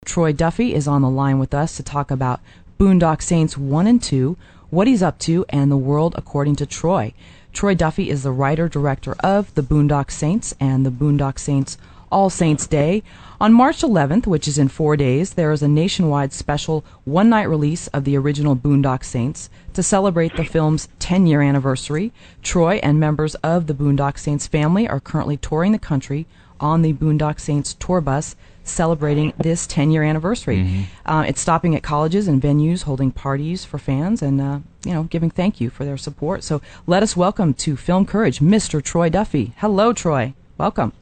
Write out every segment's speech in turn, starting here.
Troy Duffy is on the line with us to talk about Boondock Saints 1 and 2, what he's up to, and the world according to Troy. Troy Duffy is the writer-director of the Boondock Saints and the Boondock Saints All Saints Day. On March 11th, which is in 4 days, there is a nationwide special one-night release of the original Boondock Saints to celebrate the film's 10-year anniversary. Troy and members of the Boondock Saints family are currently touring the country on the Boondock Saints tour bus celebrating this 10-year anniversary. It's stopping at colleges and venues, holding parties for fans, and giving thank you for their support. So let us welcome to Film Courage, Mr. Troy Duffy. Hello, Troy. Welcome.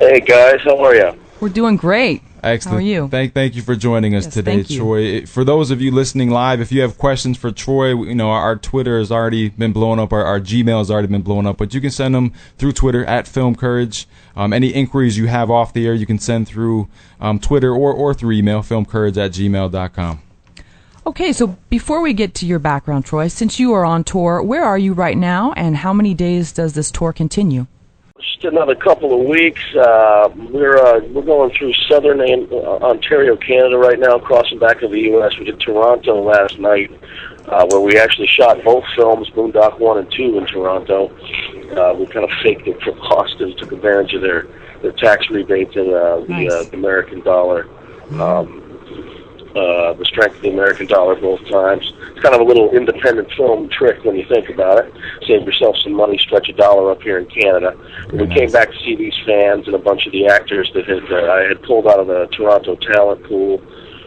Hey, guys. How are you? We're doing great. Excellent. How are you? Thank you for joining us today, Troy. For those of you listening live, if you have questions for Troy, our Twitter has already been blowing up, our Gmail has already been blowing up, but you can send them through Twitter at Film Courage. Any inquiries you have off the air, you can send through Twitter or through email, filmcourage@gmail.com. Okay, so before we get to your background, Troy, since you are on tour, where are you right now, and how many days does this tour continue? Just another couple of weeks. We're going through southern Ontario, Canada right now, crossing back to the U.S. We did Toronto last night, where we actually shot both films, Boondock 1 and 2, in Toronto. We kind of faked it for Boston, took advantage of their tax rebates and the American dollar. The strength of the American dollar both times. It's kind of a little independent film trick when you think about it. Save yourself some money, stretch a dollar up here in Canada. And we came back to see these fans and a bunch of the actors that I had pulled out of the Toronto talent pool.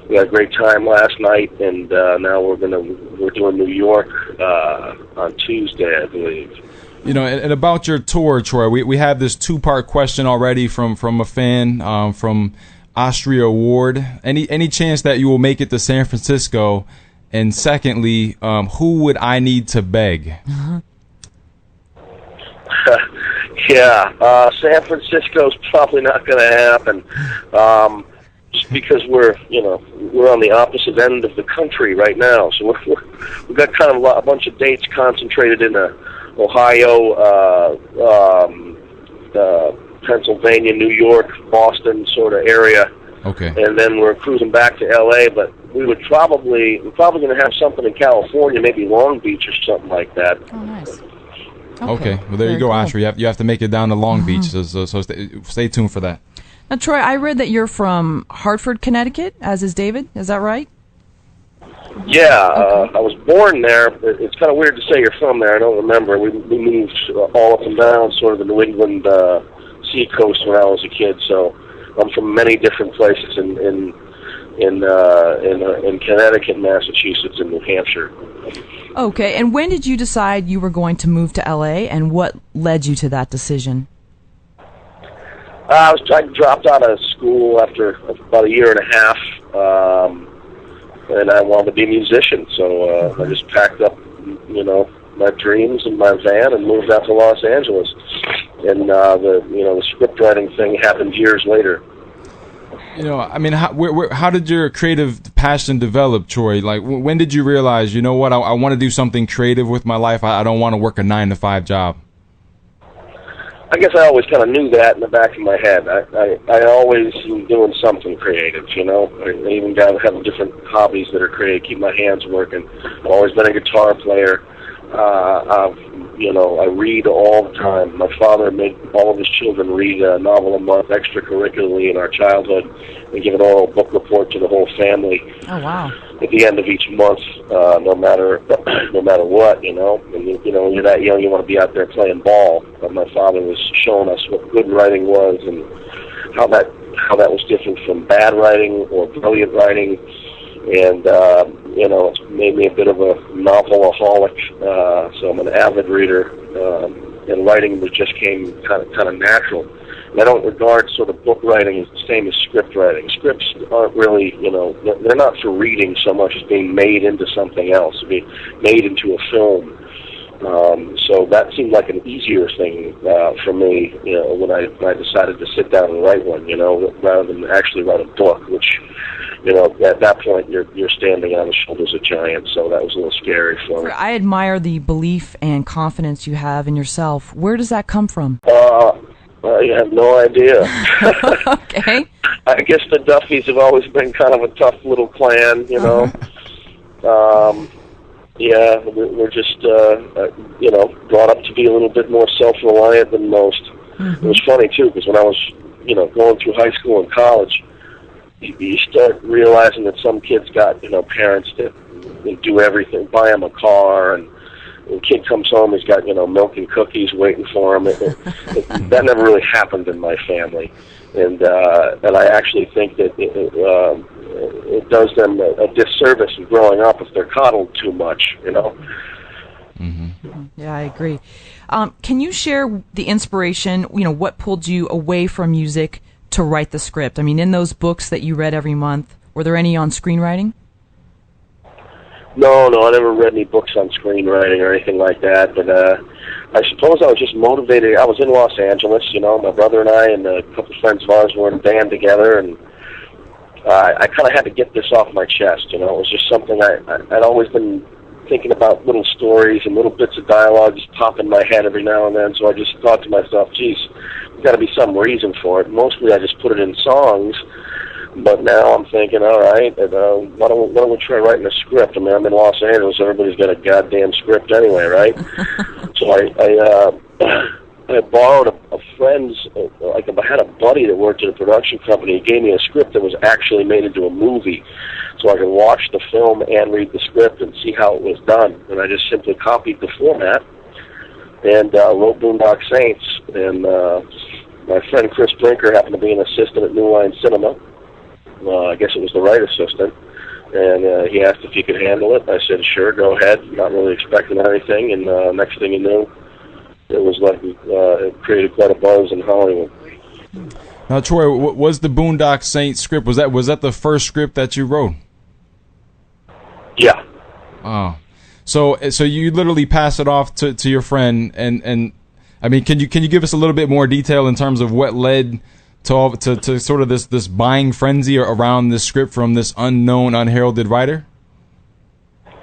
We had a great time last night, and now we're doing New York on Tuesday, I believe. And about your tour, Troy, we have this two-part question already from a fan from Austria Ward. Any chance that you will make it to San Francisco? And secondly, who would I need to beg? San Francisco's probably not going to happen. Just because we're on the opposite end of the country right now. So we've got kind of a bunch of dates concentrated in Ohio, Pennsylvania, New York, Boston sort of area. Okay. And then we're cruising back to L.A., but we're probably going to have something in California, maybe Long Beach or something like that. Oh, nice. Okay. Well, there you go, Austria. You have to make it down to Long Beach, so stay tuned for that. Now, Troy, I read that you're from Hartford, Connecticut, as is David. Is that right? Yeah, I was born there. It's kind of weird to say you're from there. I don't remember. We moved all up and down sort of the New England seacoast when I was a kid, so I'm from many different places in Connecticut, Massachusetts, and New Hampshire. Okay, and when did you decide you were going to move to L.A., and what led you to that decision? I dropped out of school after about a year and a half, and I wanted to be a musician, so I just packed up, my dreams and my van and moved out to Los Angeles. And the script writing thing happened years later. How did your creative passion develop, Troy? Like, when did you realize, I want to do something creative with my life? I don't want to work a 9-to-5 job. I guess I always kind of knew that in the back of my head. I always am doing something creative, I even have different hobbies that are creative, keep my hands working. I've always been a guitar player. I read all the time. My father made all of his children read a novel a month extracurricularly in our childhood and give an oral book report to the whole family. Oh, wow. At the end of each month, no matter what, And, when you're that young, you want to be out there playing ball. But my father was showing us what good writing was and how that was different from bad writing or brilliant writing. And, it's made me a bit of a novelaholic, so I'm an avid reader, and writing just came kind of natural. And I don't regard sort of book writing as the same as script writing. Scripts aren't really, they're not for reading so much as being made into something else, being made into a film. So that seemed like an easier thing for me, when I decided to sit down and write one, rather than actually write a book, which, at that point you're standing on the shoulders of giants, so that was a little scary for me. I admire the belief and confidence you have in yourself. Where does that come from? I have no idea. Okay. I guess the Duffys have always been kind of a tough little clan, you know. Yeah, we're just, brought up to be a little bit more self-reliant than most. It was funny, too, because when I was, going through high school and college, you start realizing that some kids got, parents that do everything, buy them a car, and the kid comes home, he's got, milk and cookies waiting for him. That never really happened in my family. And I actually think that it does them a disservice in growing up if they're coddled too much, Yeah, I agree. Can you share the inspiration, what pulled you away from music to write the script? I mean, in those books that you read every month, were there any on screenwriting? No, I never read any books on screenwriting or anything like that, but I suppose I was just motivated. I was in Los Angeles, my brother and I and a couple of friends of ours were in a band together, and I kind of had to get this off my chest, It was just something I'd always been thinking about, little stories and little bits of dialogue just pop in my head every now and then, so I just thought to myself, geez, there's got to be some reason for it. Mostly I just put it in songs, but now I'm thinking, all right, why don't we try writing a script? I mean, I'm in Los Angeles, everybody's got a goddamn script anyway, right? So I borrowed a friend's, I had a buddy that worked at a production company. He gave me a script that was actually made into a movie, so I could watch the film and read the script and see how it was done. And I just simply copied the format and wrote Boondock Saints. And my friend Chris Brinker happened to be an assistant at New Line Cinema. I guess it was the right assistant. And he asked if he could handle it. I said, sure, go ahead. Not really expecting anything. And next thing you knew, it was like it created quite a buzz in Hollywood. Now, Troy, what was the Boondock Saints script? Was that the first script that you wrote? Yeah. Oh, so you literally pass it off to your friend, and I mean, can you give us a little bit more detail in terms of what led to sort of this buying frenzy around this script from this unknown, unheralded writer?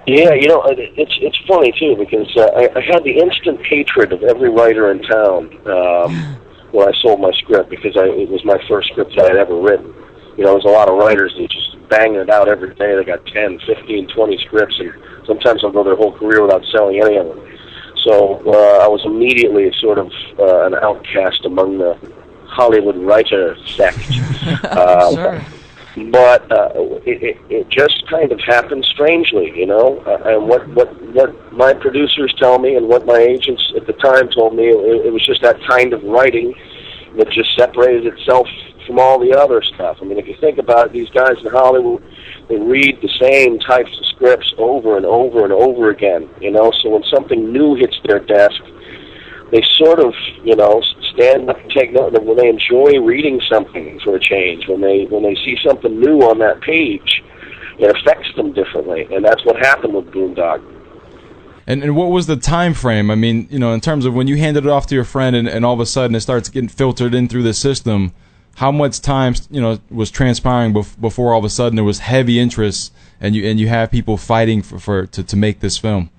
Yeah, it's funny too, because I had the instant hatred of every writer in town when I sold my script, because it was my first script that I'd ever written. There's a lot of writers that just bang it out every day. They got 10, 15, 20 scripts, and sometimes they'll go their whole career without selling any of them. So I was immediately sort of an outcast among the Hollywood writer sect. Sure. But it just kind of happened strangely, and what my producers tell me and what my agents at the time told me, it was just that kind of writing that just separated itself from all the other stuff. I mean, if you think about it, these guys in Hollywood, they read the same types of scripts over and over and over again, so when something new hits their desk, they sort of, stand up and take note. When they enjoy reading something for a change, when they see something new on that page, it affects them differently, and that's what happened with Boondock. And what was the time frame? I mean, in terms of when you handed it off to your friend, and all of a sudden it starts getting filtered in through the system, how much time, was transpiring before all of a sudden there was heavy interest, and you have people fighting to make this film?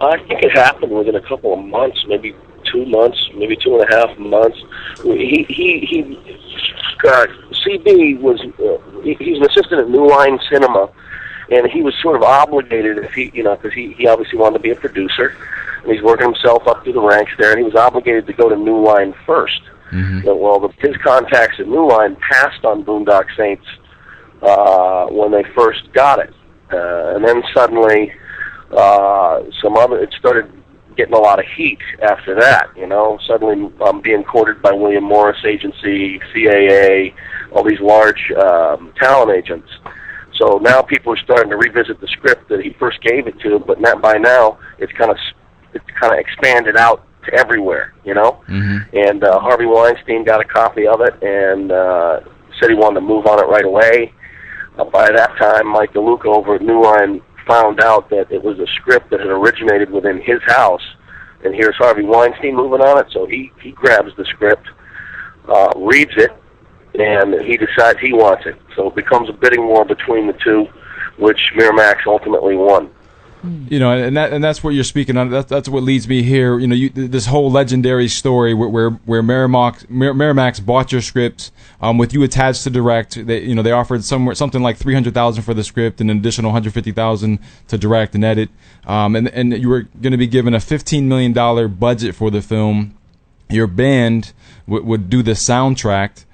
I think it happened within a couple of months, maybe 2 months, maybe 2.5 months. CB was he's an assistant at New Line Cinema, and he was sort of obligated, if because he obviously wanted to be a producer, and he's working himself up through the ranks there, and he was obligated to go to New Line first. Mm-hmm. Well, his contacts at New Line passed on Boondock Saints when they first got it, and then suddenly it started getting a lot of heat after that. Suddenly I'm being courted by William Morris Agency, CAA, all these large talent agents. So now people are starting to revisit the script that he first gave it to, but by now it's kind of expanded out to everywhere, Mm-hmm. And Harvey Weinstein got a copy of it and said he wanted to move on it right away. By that time, Mike DeLuca over at New Line found out that it was a script that had originated within his house, and here's Harvey Weinstein moving on it, so he grabs the script, reads it, and he decides he wants it. So it becomes a bidding war between the two, which Miramax ultimately won. You know, and that's what you're speaking on. That's what leads me here. You know, this whole legendary story where Miramax bought your script with you attached to direct. They offered something like $300,000 for the script and an additional $150,000 to direct and edit. And you were going to be given a $15 million budget for the film. Your band would do the soundtrack,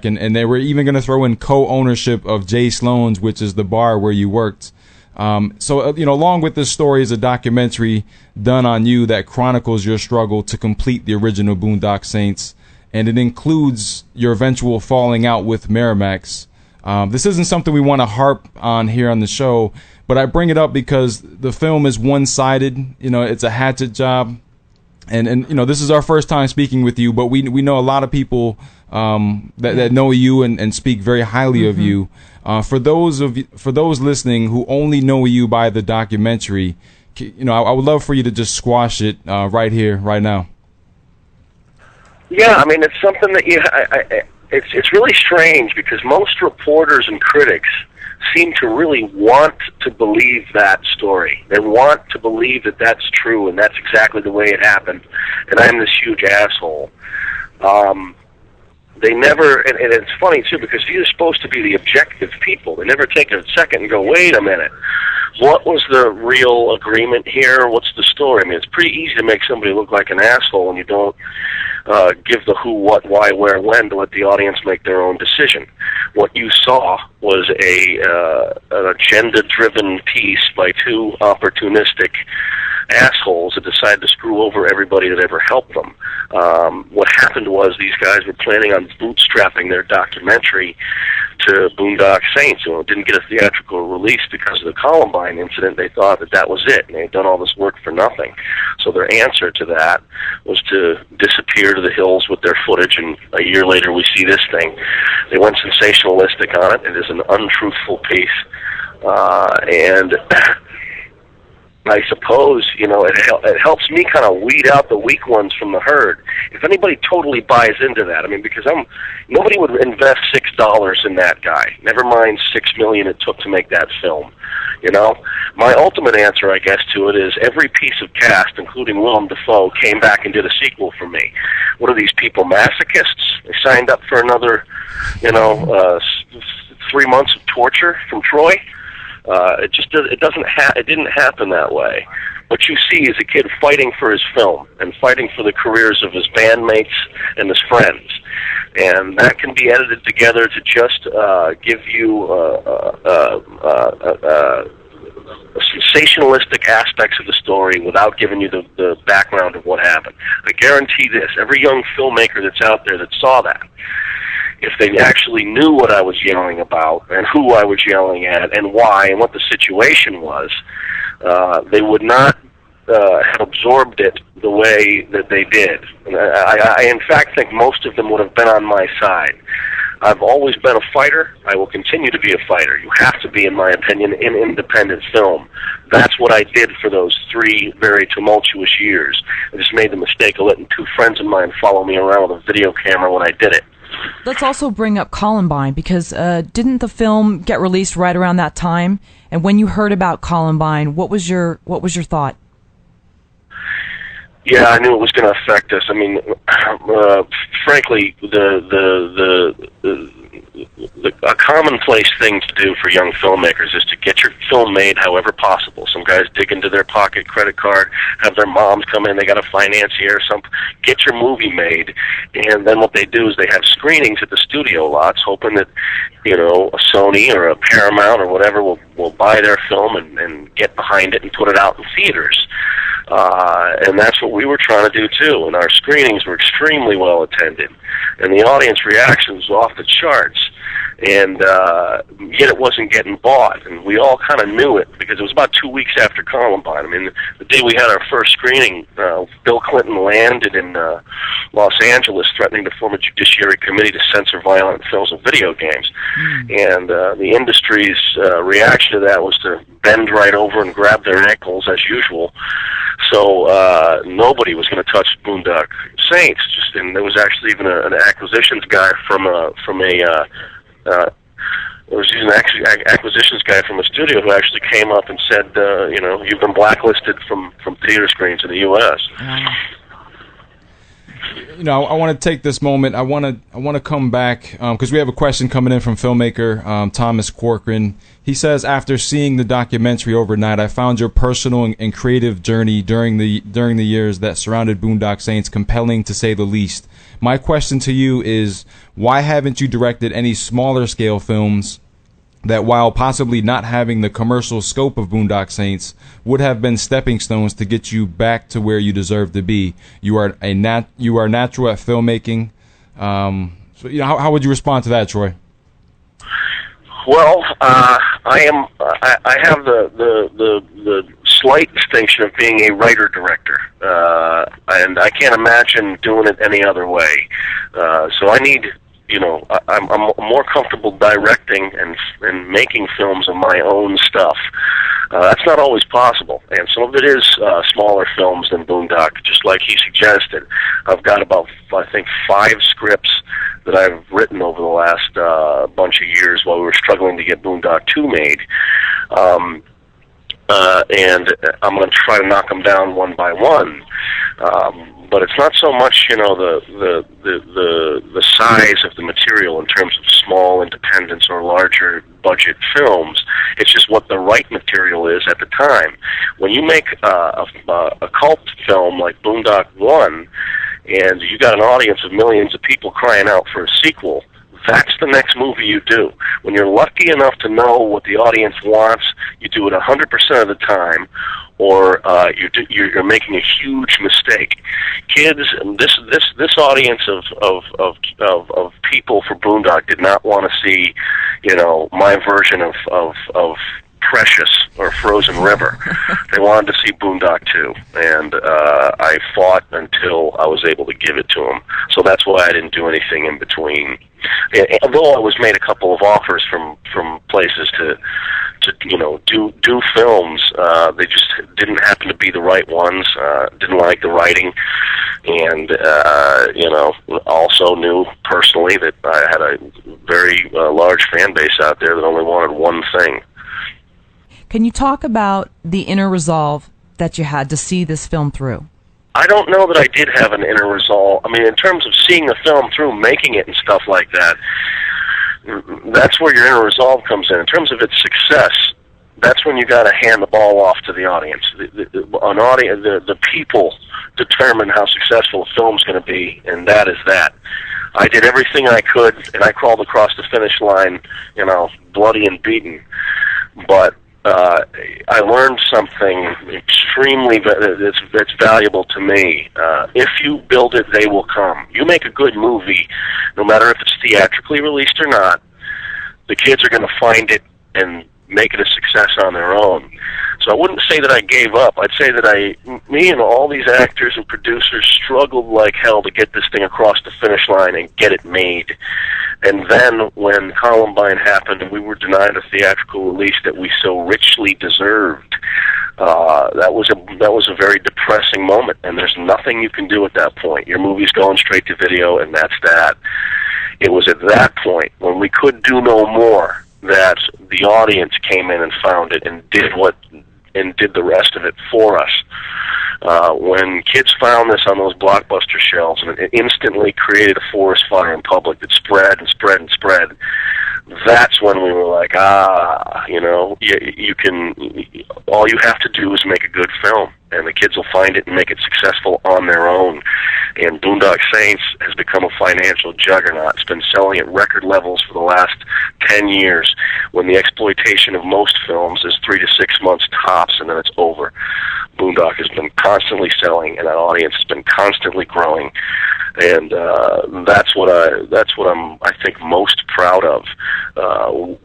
and they were even going to throw in co-ownership of Jay Sloan's, which is the bar where you worked. So, you know, along with this story is a documentary done on you that chronicles your struggle to complete the original Boondock Saints, and it includes your eventual falling out with Miramax. This isn't something we want to harp on here on the show, but I bring it up because the film is one-sided. You know, it's a hatchet job. And you know, this is our first time speaking with you, but we know a lot of people that know you and speak very highly of you. For those listening who only know you by the documentary, you know, I would love for you to just squash it right here, right now. Yeah, I mean, it's something that it's really strange because most reporters and critics seem to really want to believe that story. They want to believe that that's true and that's exactly the way it happened, and I'm this huge asshole. They never, and it's funny too, because these are supposed to be the objective people. They never take a second and go, wait a minute, what was the real agreement here? What's the story? I mean, it's pretty easy to make somebody look like an asshole when you don't give the who, what, why, where, when to let the audience make their own decision. What you saw was an agenda-driven piece by two opportunistic assholes that decided to screw over everybody that ever helped them. What happened was these guys were planning on bootstrapping their documentary to Boondock Saints. You know, it didn't get a theatrical release because of the Columbine incident. They thought that that was it, and they had done all this work for nothing. So their answer to that was to disappear to the hills with their footage, and a year later we see this thing. They went sensationalistic on it. It is an untruthful piece, and I suppose, you know, it helps me kind of weed out the weak ones from the herd. If anybody totally buys into that, I mean, because nobody would invest $6 in that guy. Never mind $6 million it took to make that film. You know, my ultimate answer, I guess, to it is every piece of cast, including Willem Dafoe, came back and did a sequel for me. What are these people, masochists? They signed up for another, 3 months of torture from Troy. It didn't happen that way. What you see is a kid fighting for his film and fighting for the careers of his bandmates and his friends, and that can be edited together to just give you sensationalistic aspects of the story without giving you the background of what happened. I guarantee this: every young filmmaker that's out there that saw that, if they actually knew what I was yelling about and who I was yelling at and why and what the situation was, they would not have absorbed it the way that they did. And I in fact think most of them would have been on my side. I've always been a fighter. I will continue to be a fighter. You have to be, in my opinion, in independent film. That's what I did for those 3 very tumultuous years. I just made the mistake of letting 2 friends of mine follow me around with a video camera when I did it. Let's also bring up Columbine, because didn't the film get released right around that time? And when you heard about Columbine, what was your thought? Yeah, I knew it was going to affect us. I mean, frankly, a commonplace thing to do for young filmmakers is to get your film made however possible. Some guys dig into their pocket credit card, have their moms come in, they got a financier or something, get your movie made, and then what they do is they have screenings at the studio lots, hoping that, you know, a Sony or a Paramount or whatever will buy their film and get behind it and put it out in theaters. And that's what we were trying to do too, and our screenings were extremely well attended, and the audience reaction was off the charts, and yet it wasn't getting bought, and we all kind of knew it because it was about 2 weeks after Columbine. I mean, the day we had our first screening, Bill Clinton landed in Los Angeles threatening to form a judiciary committee to censor violent films and video games, and the industry's reaction to that was to bend right over and grab their ankles as usual. So nobody was going to touch Boondock Saints. And there was actually even an acquisitions guy from a was using an acquisitions guy from a studio who actually came up and said, you've been blacklisted from theater screens in the U.S. I want to take this moment. I want to come back because we have a question coming in from filmmaker Thomas Corcoran. He says, after seeing the documentary overnight, I found your personal and creative journey during the years that surrounded Boondock Saints compelling, to say the least. My question to you is, why haven't you directed any smaller scale films that, while possibly not having the commercial scope of Boondock Saints, would have been stepping stones to get you back to where you deserve to be? You are natural at filmmaking. How would you respond to that, Troy? Well, I have the slight distinction of being a writer-director, and I can't imagine doing it any other way. So I need, I'm more comfortable directing and making films of my own stuff. That's not always possible, and some of it is smaller films than Boondock, just like he suggested. I've got about, I think, 5 scripts that I've written over the last bunch of years while we were struggling to get Boondock 2 made. And I'm going to try to knock them down one by one. But it's not so much, the size of the material in terms of small independents or larger budget films. It's just what the right material is at the time. When you make a cult film like Boondock 1, and you got an audience of millions of people crying out for a sequel, that's the next movie you do. When you're lucky enough to know what the audience wants, you do it 100% of the time, or you're making a huge mistake. Kids, this audience of people for Boondock did not want to see, my version of Precious or Frozen River. They wanted to see Boondock 2, and I fought until I was able to give it to them. So that's why I didn't do anything in between. Although I was made a couple of offers from places to do films, they just didn't happen to be the right ones. Didn't like the writing, and also knew personally that I had a very large fan base out there that only wanted one thing. Can you talk about the inner resolve that you had to see this film through? I don't know that I did have an inner resolve. I mean, in terms of seeing the film through, making it and stuff like that, that's where your inner resolve comes in. In terms of its success, that's when you got to hand the ball off to the audience. The people determine how successful a film's going to be, and that is that. I did everything I could, and I crawled across the finish line, bloody and beaten. But I learned something extremely that's valuable to me. If you build it, they will come. You make a good movie, no matter if it's theatrically released or not, the kids are going to find it and make it a success on their own. So I wouldn't say that I gave up. I'd say that me and all these actors and producers struggled like hell to get this thing across the finish line and get it made. And then when Columbine happened and we were denied a theatrical release that we so richly deserved, that was a very depressing moment. And there's nothing you can do at that point. Your movie's going straight to video, and that's that. It was at that point, when we could do no more, that the audience came in and found it and did the rest of it for us. When kids found this on those Blockbuster shelves, and it instantly created a forest fire in public that spread and spread and spread, that's when we were like, you can, all you have to do is make a good film, and the kids will find it and make it successful on their own. And Boondock Saints has become a financial juggernaut. It's been selling at record levels for the last 10 years, when the exploitation of most films is 3 to 6 months tops, and then it's over. Boondock has been constantly selling, and that audience has been constantly growing, and that's what I'm I think most proud of.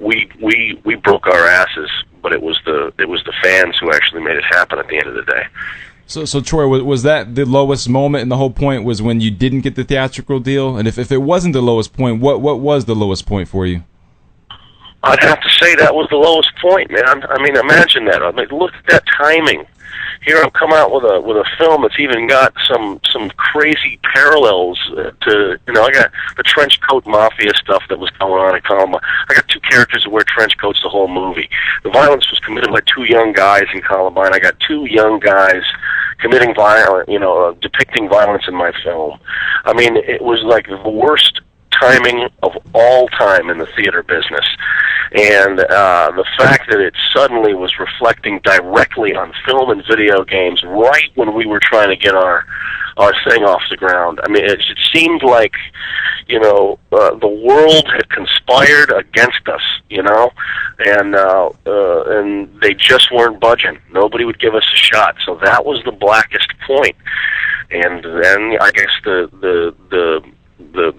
We broke our asses, but it was the fans who actually made it happen at the end of the day. So Troy, was that the lowest moment, and the whole point was when you didn't get the theatrical deal? And if it wasn't the lowest point, what was the lowest point for you? I'd have to say that was the lowest point, man. I mean, imagine that. I mean, look at that timing. Here I'm coming out with a film that's even got some crazy parallels to, you know, I got the trench coat mafia stuff that was going on in Columbine. I got two characters that wear trench coats the whole movie. The violence was committed by two young guys in Columbine. I got two young guys committing depicting violence in my film. I mean, it was like the worst timing of all time in the theater business. And the fact that it suddenly was reflecting directly on film and video games right when we were trying to get our thing off the ground. I mean, it seemed like, you know, the world had conspired against us, you know, and they just weren't budging. Nobody would give us a shot. So that was the blackest point. And then I guess the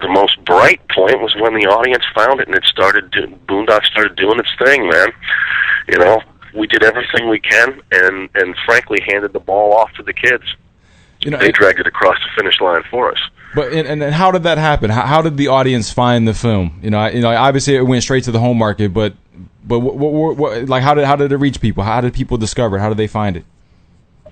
most bright point was when the audience found it and Boondock started doing its thing, man. You know, we did everything we can and frankly handed the ball off to the kids. You know, they dragged it across the finish line for us. But and how did that happen? How did the audience find the film? You know, obviously it went straight to the home market, but what like how did it reach people? How did people discover it? How did they find it?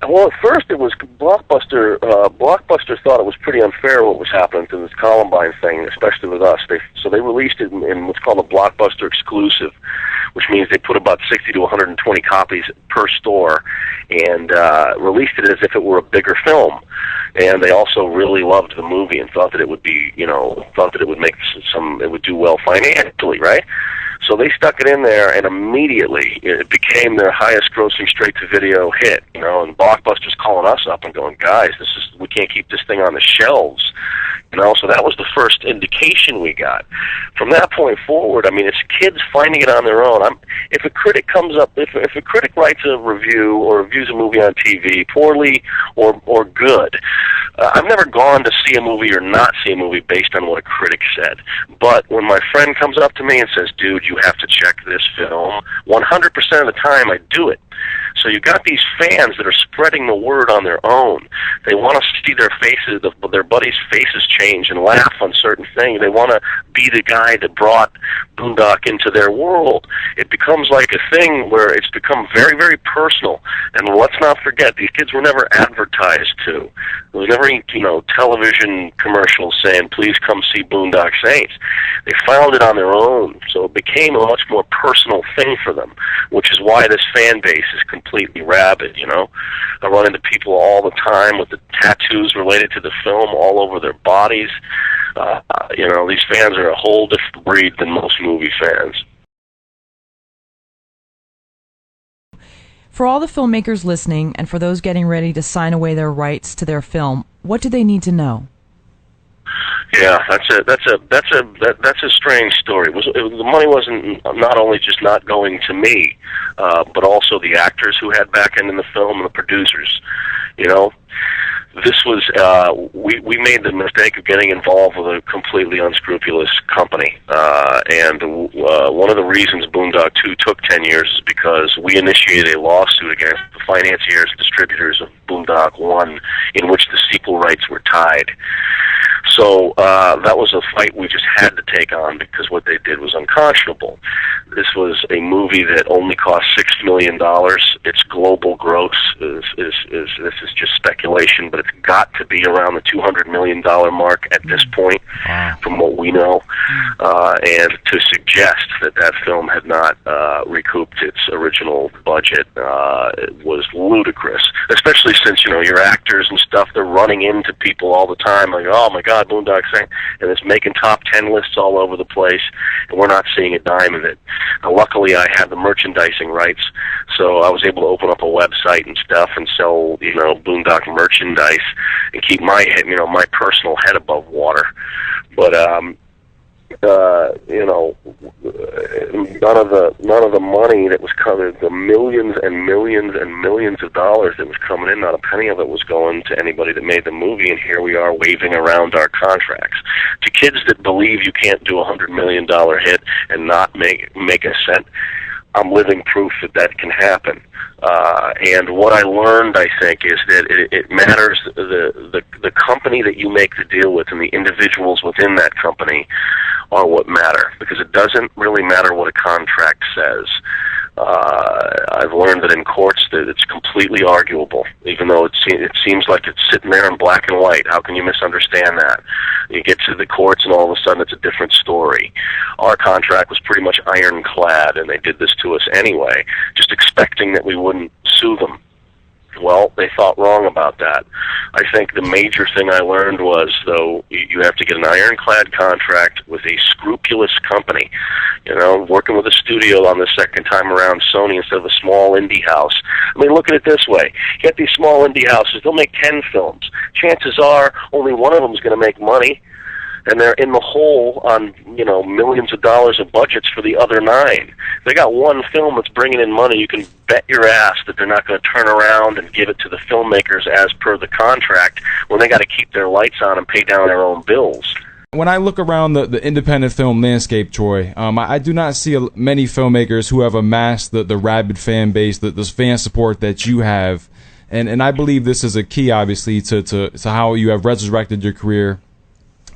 Well, at first it was Blockbuster. Blockbuster thought it was pretty unfair what was happening to this Columbine thing, especially with us. So they released it in what's called a Blockbuster exclusive, which means they put about 60 to 120 copies per store and released it as if it were a bigger film. And they also really loved the movie and thought that it would be, you know, thought that it would make it would do well financially, right? So they stuck it in there, and immediately it became their highest-grossing straight-to-video hit. You know, and Blockbuster's calling us up and going, "Guys, we can't keep this thing on the shelves." You know, so that was the first indication we got. From that point forward, I mean, it's kids finding it on their own. If a critic comes up, if a critic writes a review or reviews a movie on TV, poorly or good, I've never gone to see a movie or not see a movie based on what a critic said. But when my friend comes up to me and says, "Dude, you have to check this film," 100% of the time I do it. So you've got these fans that are spreading the word on their own. They want to see their faces, their buddies' faces change and laugh on certain things. They want to be the guy that brought Boondock into their world. It becomes like a thing where it's become very, very personal. And let's not forget, these kids were never advertised to. There was never any, you know, television commercials saying, "Please come see Boondock Saints." They found it on their own, so it became a much more personal thing for them, which is why this fan base is completely rabid, you know. I run into people all the time with the tattoos related to the film all over their bodies. You know, these fans are a whole different breed than most movie fans. For all the filmmakers listening, and for those getting ready to sign away their rights to their film, what do they need to know? Yeah, that's a strange story. The money wasn't not only just not going to me, but also the actors who had back end in the film and the producers. You know, this was we made the mistake of getting involved with a completely unscrupulous company, and one of the reasons Boondock 2 took 10 years is because we initiated a lawsuit against the financiers and distributors of Boondock 1, in which the sequel rights were tied. So that was a fight we just had to take on because what they did was unconscionable. This was a movie that only cost $6 million. Its global gross this is just speculation, but it's got to be around the $200 million mark at this point, from what we know. And to suggest that film had not recouped its original budget was ludicrous, especially since, you know, your actors and stuff, they're running into people all the time like, "Oh my God, Boondock Saints," and it's making top 10 lists all over the place, and we're not seeing a dime of it. Now, luckily, I had the merchandising rights, so I was able to open up a website and stuff and sell, you know, Boondock merchandise and keep my head, you know, my personal head above water. But you know, none of the money that was coming, the millions and millions and millions of dollars that was coming in, not a penny of it was going to anybody that made the movie, and here we are waving around our contracts. To kids that believe you can't do a $100 million hit and not make a cent, I'm living proof that can happen. And what I learned, I think, is that it matters the company that you make the deal with and the individuals within that company are what matter, because it doesn't really matter what a contract says. I've learned that in courts that it's completely arguable, even though it seems like it's sitting there in black and white. How can you misunderstand that? You get to the courts and all of a sudden it's a different story. Our contract was pretty much ironclad, and they did this to us anyway, just expecting that we wouldn't sue them. Well, they thought wrong about that. I think the major thing I learned was, though, you have to get an ironclad contract with a scrupulous company. You know, working with a studio on the second time around, Sony, instead of a small indie house. I mean, look at it this way. Get these small indie houses, they'll make 10 films. Chances are only one of them is going to make money, and they're in the hole on, you know, millions of dollars of budgets for the other 9. They got one film that's bringing in money. You can bet your ass that they're not going to turn around and give it to the filmmakers as per the contract when they got to keep their lights on and pay down their own bills. When I look around the independent film landscape, Troy, I do not see many filmmakers who have amassed the rabid fan base, the fan support that you have. And I believe this is a key, obviously, to how you have resurrected your career.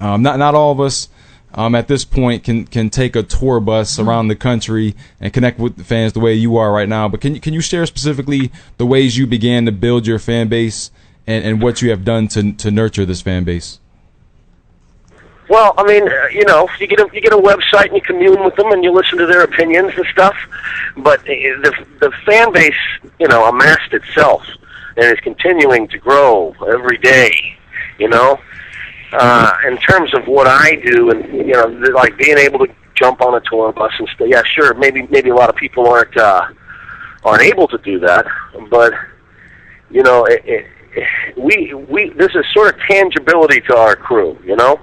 Not all of us at this point can take a tour bus around the country and connect with the fans the way you are right now. But can you share specifically the ways you began to build your fan base and what you have done to nurture this fan base? Well, I mean, you know, you get a website and you commune with them and you listen to their opinions and stuff. But the fan base, you know, amassed itself and is continuing to grow every day. You know. In terms of what I do, and you know, like being able to jump on a tour bus and stuff. Yeah, sure. Maybe a lot of people aren't able to do that, but you know, we this is sort of tangibility to our crew. You know,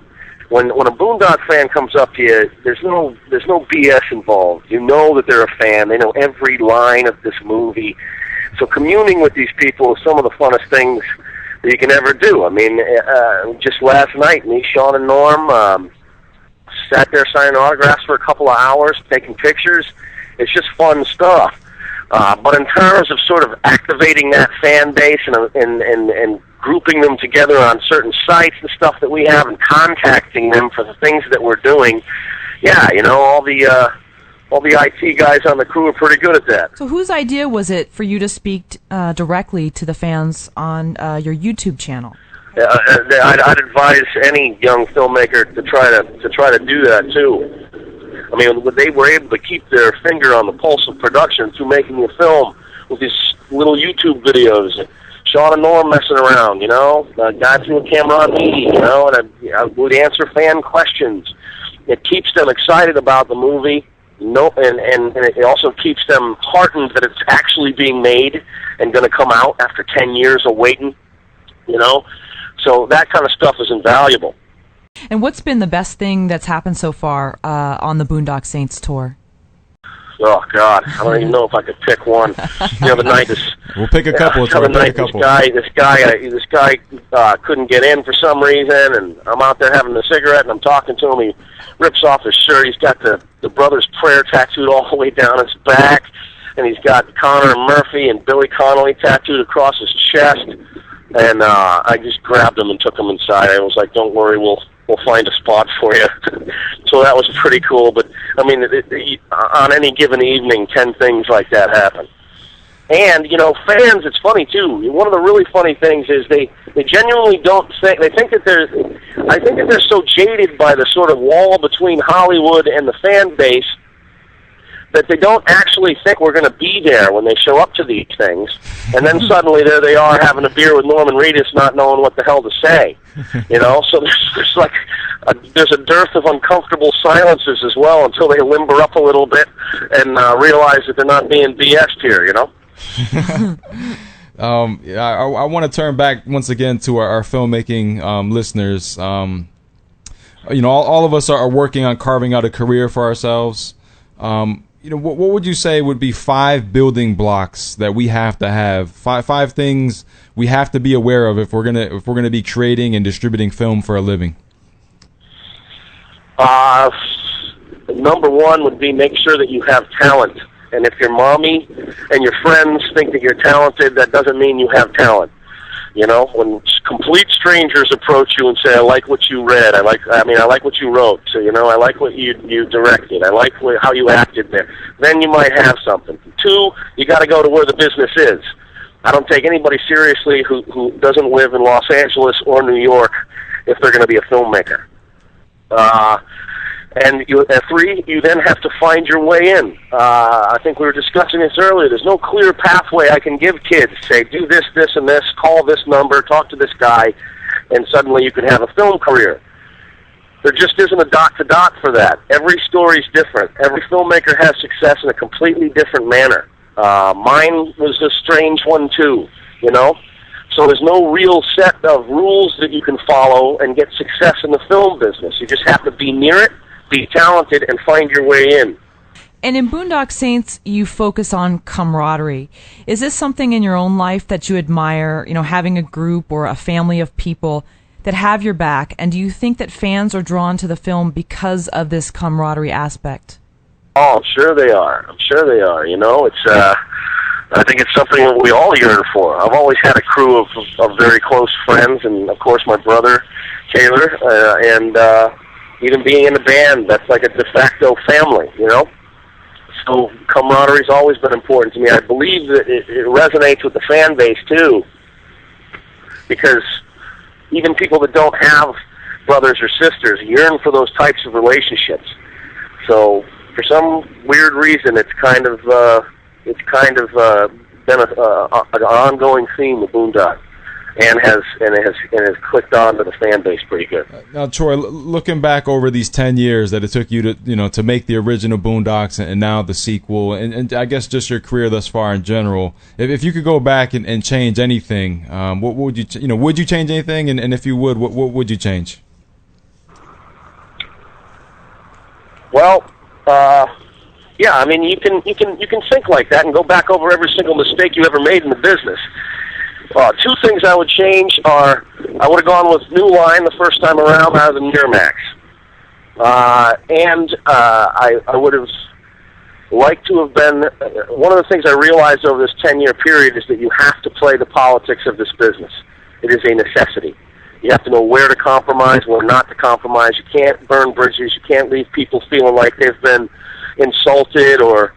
when a Boondock fan comes up to you, there's no BS involved. You know that they're a fan. They know every line of this movie. So communing with these people is some of the funnest things that you can ever do. I mean, just last night, me, Sean, and Norm sat there signing autographs for a couple of hours, taking pictures. It's just fun stuff. But in terms of sort of activating that fan base and grouping them together on certain sites and stuff that we have and contacting them for the things that we're doing, yeah, you know, all the IT guys on the crew are pretty good at that. So whose idea was it for you to speak directly to the fans on your YouTube channel? I'd advise any young filmmaker to try to do that too. I mean, they were able to keep their finger on the pulse of production through making a film with these little YouTube videos. Sean and Norm messing around, you know, a guy threw a camera on me, you know, and I would answer fan questions. It keeps them excited about the movie. No, and it also keeps them heartened that it's actually being made and going to come out after 10 years of waiting, you know? So that kind of stuff is invaluable. And what's been the best thing that's happened so far on the Boondock Saints tour? Oh, God, I don't even know if I could pick one. The other night, we'll pick a couple. The other night, this guy couldn't get in for some reason, and I'm out there having a cigarette, and I'm talking to him. He rips off his shirt. He's got the Brothers' Prayer tattooed all the way down his back, and he's got Connor and Murphy and Billy Connolly tattooed across his chest. And I just grabbed him and took him inside. I was like, "Don't worry, we'll find a spot for you." So that was pretty cool. But I mean, on any given evening, 10 things like that happen. And you know, fans, it's funny too. One of the really funny things is they genuinely don't think. They think that I think that they're so jaded by the sort of wall between Hollywood and the fan base that they don't actually think we're going to be there when they show up to these things. And then suddenly there they are having a beer with Norman Reedus, not knowing what the hell to say. You know, so there's like there's a dearth of uncomfortable silences as well until they limber up a little bit and realize that they're not being BS'd here, you know? I want to turn back once again to our filmmaking listeners. You know, all of us are working on carving out a career for ourselves. You know, what would you say would be 5 building blocks that we have to have? Five things we have to be aware of if we're gonna be creating and distributing film for a living. Number one would be make sure that you have talent. And if your mommy and your friends think that you're talented, that doesn't mean you have talent. You know, when complete strangers approach you and say, "I like what you read. I like what you wrote. So, you know, I like what you directed. I like how you acted there." Then you might have something. 2, you got to go to where the business is. I don't take anybody seriously who doesn't live in Los Angeles or New York if they're going to be a filmmaker. And 3, you then have to find your way in. I think we were discussing this earlier. There's no clear pathway I can give kids. Say, do this, this, and this, call this number, talk to this guy, and suddenly you can have a film career. There just isn't a dot-to-dot for that. Every story's different. Every filmmaker has success in a completely different manner. Mine was a strange one, too, you know? So there's no real set of rules that you can follow and get success in the film business. You just have to be near it, be talented, and find your way in. And in Boondock Saints, you focus on camaraderie. Is this something in your own life that you admire, you know, having a group or a family of people that have your back? And do you think that fans are drawn to the film because of this camaraderie aspect? Oh, I'm sure they are. You know, it's I think it's something that we all yearn for. I've always had a crew of very close friends, and of course my brother Taylor, and even being in a band, that's like a de facto family, you know? So camaraderie's always been important to me. I believe that it resonates with the fan base, too, because even people that don't have brothers or sisters yearn for those types of relationships. So for some weird reason, it's kind of been an ongoing theme of Boondock. And has clicked on to the fan base pretty good. Now, Troy, looking back over these 10 years that it took you to make the original Boondocks and now the sequel, and I guess just your career thus far in general, if you could go back and change anything, what would you would you change anything? And if you would, what would you change? Well, yeah, I mean you can think like that and go back over every single mistake you ever made in the business. 2 things I would change are I would have gone with New Line the first time around rather than Miramax. And I would have liked to have been, one of the things I realized over this 10-year period is that you have to play the politics of this business. It is a necessity. You have to know where to compromise, where not to compromise. You can't burn bridges. You can't leave people feeling like they've been insulted or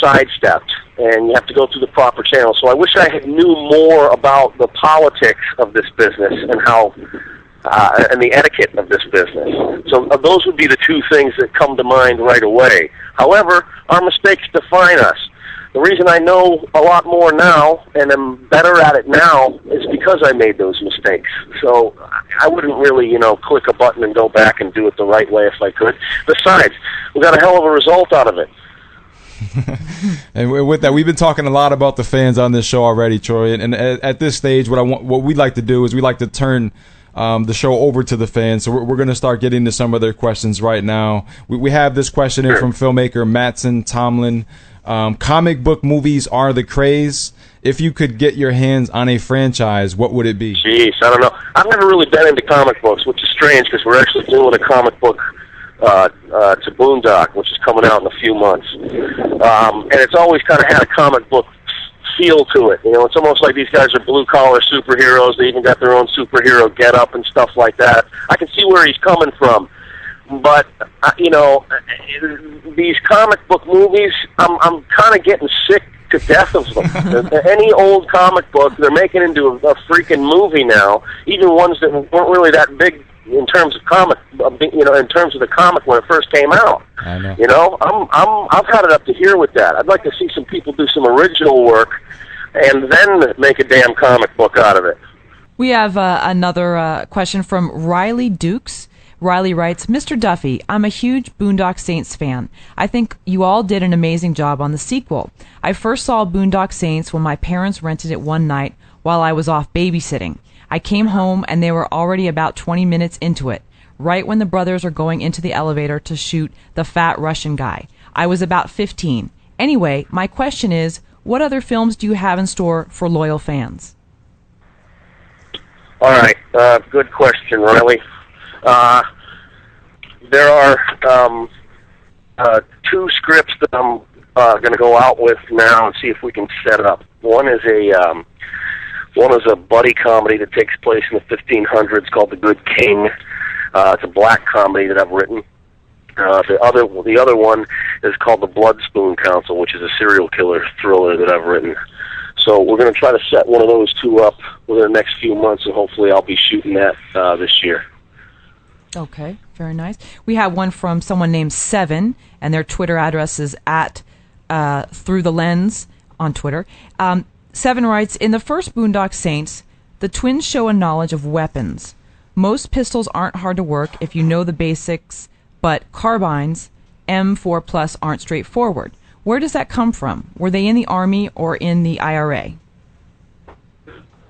sidestepped. And you have to go through the proper channel. So I wish I had knew more about the politics of this business and how and the etiquette of this business. So those would be the 2 things that come to mind right away. However, our mistakes define us. The reason I know a lot more now and am better at it now is because I made those mistakes. So I wouldn't really, click a button and go back and do it the right way if I could. Besides, we got a hell of a result out of it. And with that, we've been talking a lot about the fans on this show already, Troy. And at this stage, what we'd like to do is we like to turn the show over to the fans. So we're going to start getting to some of their questions right now. We have this question in from filmmaker Matson Tomlin. Comic book movies are the craze. If you could get your hands on a franchise, what would it be? Jeez, I don't know. I've never really been into comic books, which is strange because we're actually doing a comic book to Boondock, which is coming out in a few months. And it's always kind of had a comic book feel to it. It's almost like these guys are blue-collar superheroes. They even got their own superhero get-up and stuff like that. I can see where he's coming from. But, these comic book movies, I'm kind of getting sick to death of them. Any old comic book, they're making into a freaking movie now, even ones that weren't really that big in terms of comic, in terms of the comic when it first came out. I know. I've had it up to here with that. I'd like to see some people do some original work and then make a damn comic book out of it. We have another question from Riley Dukes. Riley writes, Mr. Duffy, I'm a huge Boondock Saints fan. I think you all did an amazing job on the sequel. I first saw Boondock Saints when my parents rented it one night while I was off babysitting. I came home and they were already about 20 minutes into it, right when the brothers are going into the elevator to shoot the fat Russian guy. I was about 15. Anyway, my question is, what other films do you have in store for loyal fans? All right, good question, Riley. There are 2 scripts that I'm going to go out with now and see if we can set up. One is One is a buddy comedy that takes place in the 1500s called The Good King. It's a black comedy that I've written. The other one is called The Blood Spoon Council, which is a serial killer thriller that I've written. So we're going to try to set one of those two up within the next few months, and hopefully I'll be shooting that this year. Okay, very nice. We have one from someone named Seven, and their Twitter address is at Through the Lens on Twitter. Seven writes, in the first Boondock Saints, the twins show a knowledge of weapons. Most pistols aren't hard to work if you know the basics, but carbines, M4 Plus, aren't straightforward. Where does that come from? Were they in the Army or in the IRA?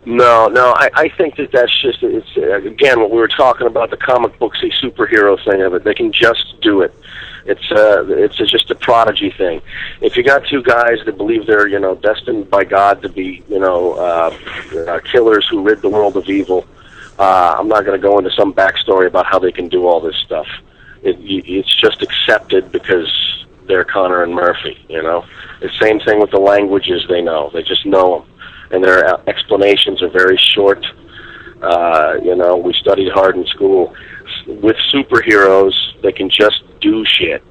No, I think that's just, it's again, what we were talking about, the comic booksy superhero thing of it. They can just do it. It's just a prodigy thing. If you got two guys that believe they're, destined by God to be, killers who rid the world of evil, I'm not going to go into some backstory about how they can do all this stuff. It's just accepted because they're Connor and Murphy, The same thing with the languages they know. They just know them. And their explanations are very short. We studied hard in school. With superheroes, they can just do shit.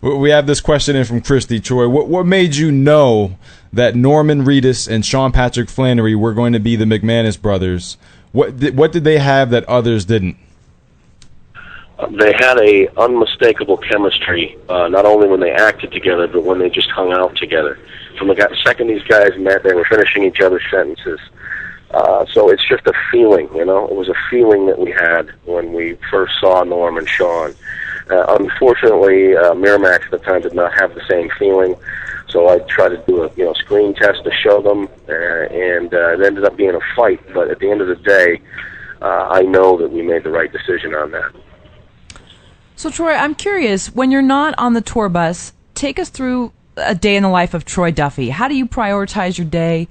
We have this question in from Christy. Troy, what made you know that Norman Reedus and Sean Patrick Flanery were going to be the McManus brothers? What did they have that others didn't? They had a unmistakable chemistry, not only when they acted together, but when they just hung out together. From the second these guys met, they were finishing each other's sentences. So it's just a feeling, It was a feeling that we had when we first saw Norm and Sean. Unfortunately, Miramax at the time did not have the same feeling, so I tried to do a screen test to show them, and it ended up being a fight. But at the end of the day, I know that we made the right decision on that. So, Troy, I'm curious, when you're not on the tour bus, take us through a day in the life of Troy Duffy. How do you prioritize your day?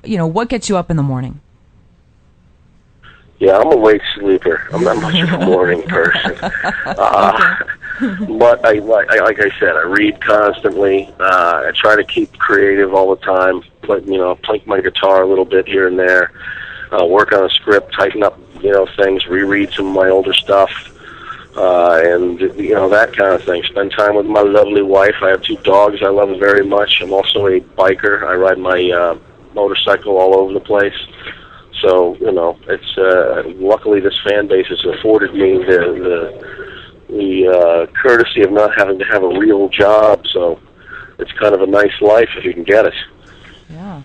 What gets you up in the morning? Yeah, I'm a late sleeper. I'm not much of a morning person. But like I said, I read constantly. I try to keep creative all the time. Play my guitar a little bit here and there. Work on a script, tighten up, things, reread some of my older stuff. And that kind of thing. Spend time with my lovely wife. I have 2 dogs I love very much. I'm also a biker. I ride my motorcycle all over the place. So it's luckily this fan base has afforded me the courtesy of not having to have a real job. So it's kind of a nice life if you can get it. Yeah.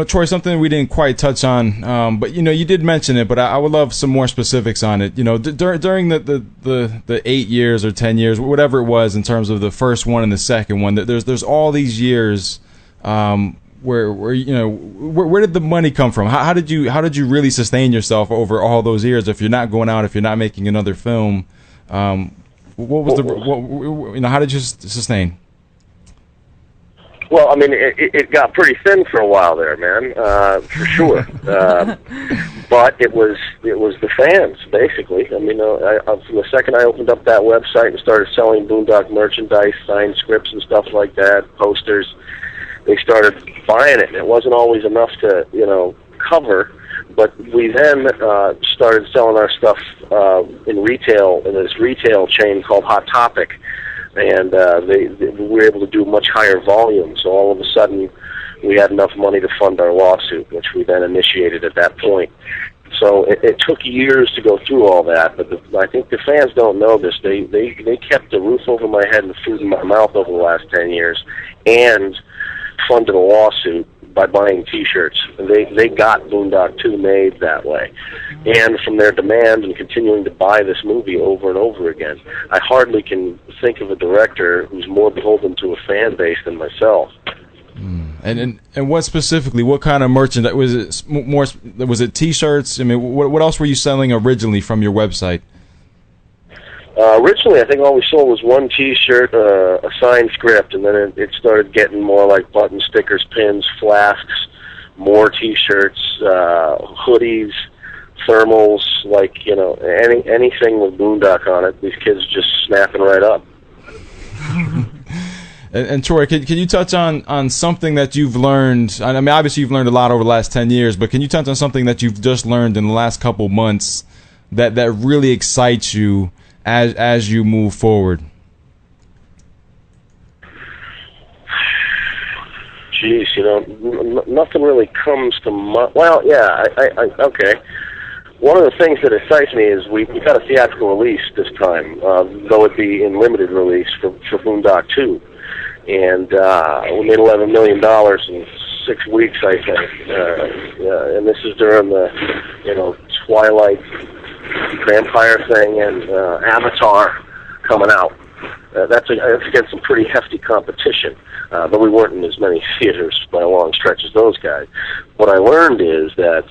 Troy, something we didn't quite touch on, but you did mention it, but I would love some more specifics on it. During the 8 years or 10 years, whatever it was, in terms of the first one and the second one, there's all these years where did the money come from? How did you really sustain yourself over all those years if you're not going out, if you're not making another film? How did you sustain? Well, I mean, it got pretty thin for a while there, man, for sure. But it was the fans, basically. I mean, from the second I opened up that website and started selling Boondock merchandise, signed scripts and stuff like that, posters, they started buying it. And it wasn't always enough to, cover, but we then started selling our stuff in retail, in this retail chain called Hot Topic. And we were able to do much higher volume. So all of a sudden, we had enough money to fund our lawsuit, which we then initiated at that point. So it took years to go through all that, but I think the fans don't know this. They kept the roof over my head and food in my mouth over the last 10 years, and funded a lawsuit by buying T-shirts. They got Boondock 2 made that way. And from their demand and continuing to buy this movie over and over again, I hardly can think of a director who's more beholden to a fan base than myself. And what specifically? What kind of merchandise was it? More was it T-shirts? I mean, what else were you selling originally from your website? Originally, I think all we sold was one T-shirt, a signed script, and then it started getting more like button stickers, pins, flasks, more T-shirts, hoodies, thermals, anything with Boondock on it. These kids just snapping right up. And Troy, can you touch on something that you've learned? I mean, obviously you've learned a lot over the last 10 years, but can you touch on something that you've just learned in the last couple months that really excites you as you move forward? Geez, nothing really comes to mind. Well, yeah, okay. One of the things that excites me is we got a theatrical release this time, though it be in limited release for Boondock 2. And we made $11 million in 6 weeks, I think. And this is during the, Twilight vampire thing and Avatar coming out. That's against some pretty hefty competition, but we weren't in as many theaters by a long stretch as those guys. What I learned is that,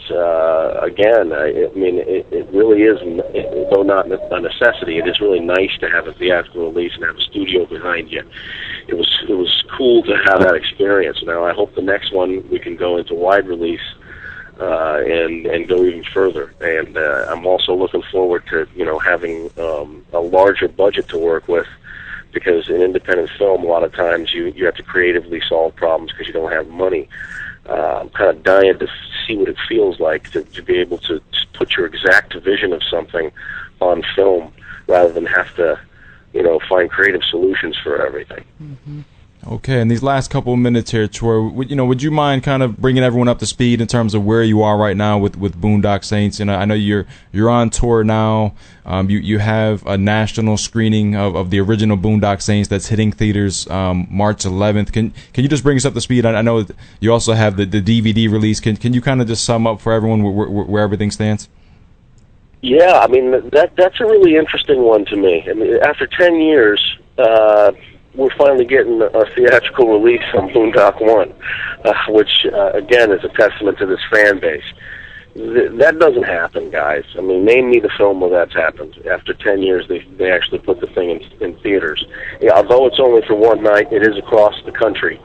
again, it really is, though not a necessity, it is really nice to have a theatrical release and have a studio behind you. It was cool to have that experience. Now I hope the next one we can go into wide release and go even further. And I'm also looking forward to having a larger budget to work with. Because in independent film, a lot of times you have to creatively solve problems because you don't have money. I'm kind of dying to see what it feels like to be able to put your exact vision of something on film rather than have to, find creative solutions for everything. Mm-hmm. Okay, in these last couple of minutes here, Troy, would you mind kind of bringing everyone up to speed in terms of where you are right now with Boondock Saints? I know you're on tour now. You have a national screening of the original Boondock Saints that's hitting theaters March 11th. Can you just bring us up to speed? I know you also have the DVD release. Can you kind of just sum up for everyone where everything stands? Yeah, that's a really interesting one to me. After 10 years, we're finally getting a theatrical release on Boondock 1, which, again, is a testament to this fan base. That doesn't happen, guys. Name me the film where that's happened. After 10 years, they actually put the thing in theaters. Yeah, although it's only for one night, it is across the country.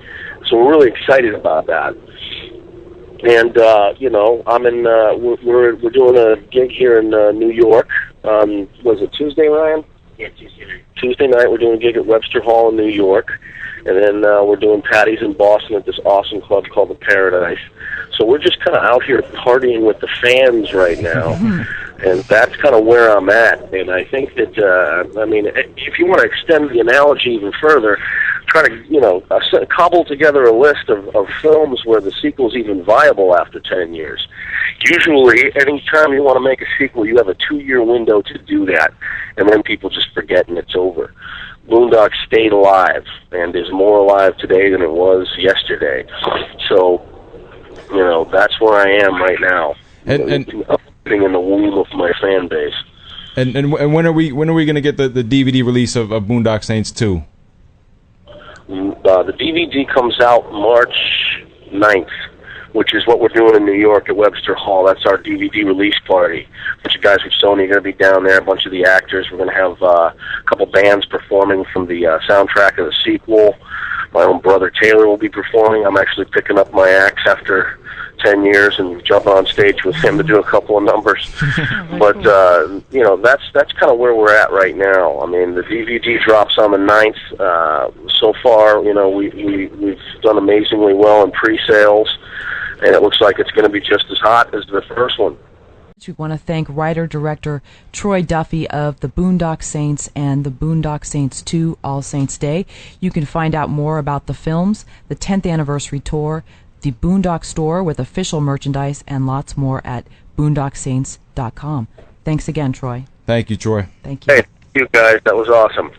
So we're really excited about that. And, we're doing a gig here in New York. Was it Tuesday, Ryan? Yeah, Tuesday night. Tuesday night, we're doing a gig at Webster Hall in New York, and then we're doing Patty's in Boston at this awesome club called The Paradise. So we're just kind of out here partying with the fans right now, and that's kind of where I'm at. And I think that, if you want to extend the analogy even further, try to, cobble together a list of films where the sequel's even viable after 10 years. Usually, any time you want to make a sequel, you have a 2-year window to do that, and then people just forget and it's over. Boondock stayed alive and is more alive today than it was yesterday. So, that's where I am right now. And in the womb of my fan base. And when are we going to get the DVD release of Boondock Saints 2? The DVD comes out March 9th, which is what we're doing in New York at Webster Hall. That's our DVD release party. A bunch of guys from Sony are going to be down there, a bunch of the actors. We're going to have a couple bands performing from the soundtrack of the sequel. My own brother Taylor will be performing. I'm actually picking up my axe after 10 years and jumping on stage with him to do a couple of numbers. But, that's kind of where we're at right now. The DVD drops on the 9th. So far, we've done amazingly well in pre-sales, and it looks like it's going to be just as hot as the first one. We want to thank writer-director Troy Duffy of the Boondock Saints and the Boondock Saints 2 All Saints Day. You can find out more about the films, the 10th anniversary tour, the Boondock store with official merchandise, and lots more at boondocksaints.com. Thanks again, Troy. Thank you, Troy. Thank you. Hey, thank you guys. That was awesome.